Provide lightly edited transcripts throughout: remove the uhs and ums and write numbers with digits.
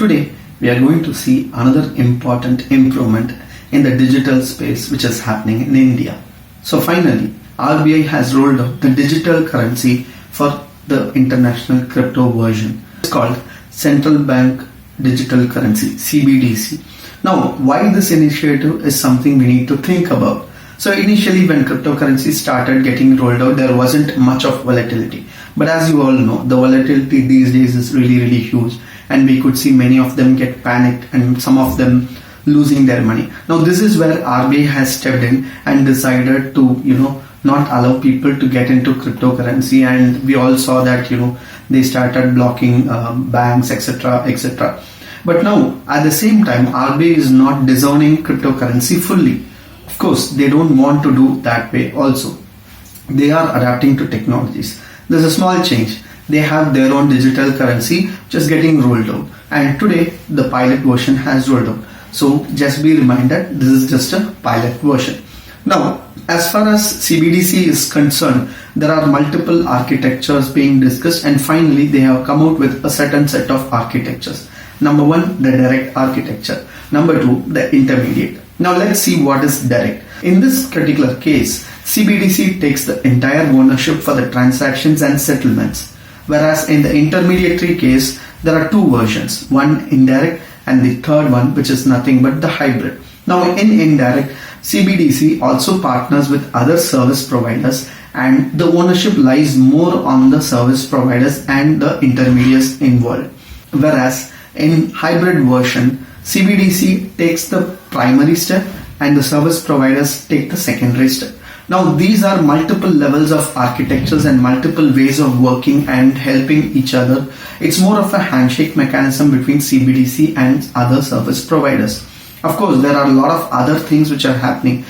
today we are going to see another important improvement in the digital space which is happening in India. So finally, RBI has rolled out the digital currency for the international crypto version. It's called Central Bank Digital Currency, CBDC. Now, why this initiative is something we need to think about. So initially when cryptocurrency started getting rolled out, there wasn't much of volatility. But as you all know, the volatility these days is really huge, and we could see many of them get panicked and some of them losing their money. Now this is where RBI has stepped in and decided to, not allow people to get into cryptocurrency, and we all saw that, they started blocking banks, etc. But now at the same time, RBI is not disowning cryptocurrency fully. Of course, they don't want to do that way also. They are adapting to technologies. There's a small change. They have their own digital currency just getting rolled out. And today, the pilot version has rolled out. So just be reminded, this is just a pilot version. Now, as far as CBDC is concerned, there are multiple architectures being discussed, and finally they have come out with a certain set of architectures. Number one, the direct architecture. Number two, the intermediate. Now let's see what is direct. In this particular case, CBDC takes the entire ownership for the transactions and settlements. Whereas in the intermediary case, there are two versions, one indirect and the third one, which is nothing but the hybrid. Now in indirect, CBDC also partners with other service providers, and the ownership lies more on the service providers and the intermediaries involved. Whereas in hybrid version, CBDC takes the primary step and the service providers take the secondary step. Now these are multiple levels of architectures and multiple ways of working and helping each other. It's more of a handshake mechanism between CBDC and other service providers. Of course, there are a lot of other things which are happening.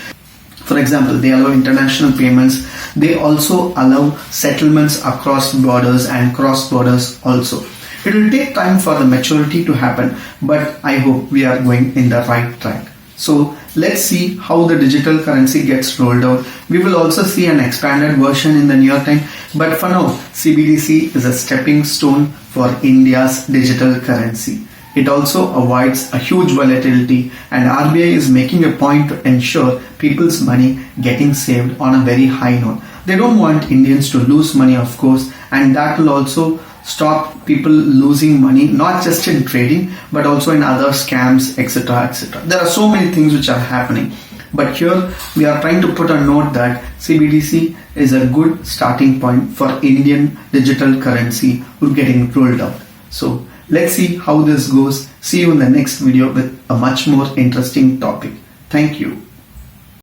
For example, they allow international payments. They also allow settlements across borders and cross borders also. It will take time for the maturity to happen, but I hope we are going in the right track. So let's see how the digital currency gets rolled out. We will also see an expanded version in the near time, but for now, CBDC is a stepping stone for India's digital currency. It also avoids a huge volatility, and RBI is making a point to ensure people's money getting saved on a very high note. They don't want Indians to lose money, of course, and that will also stop people losing money, not just in trading, but also in other scams, etc. There are so many things which are happening. But here we are trying to put a note that CBDC is a good starting point for Indian digital currency getting rolled out. So let's see how this goes. See you in the next video with a much more interesting topic. Thank you.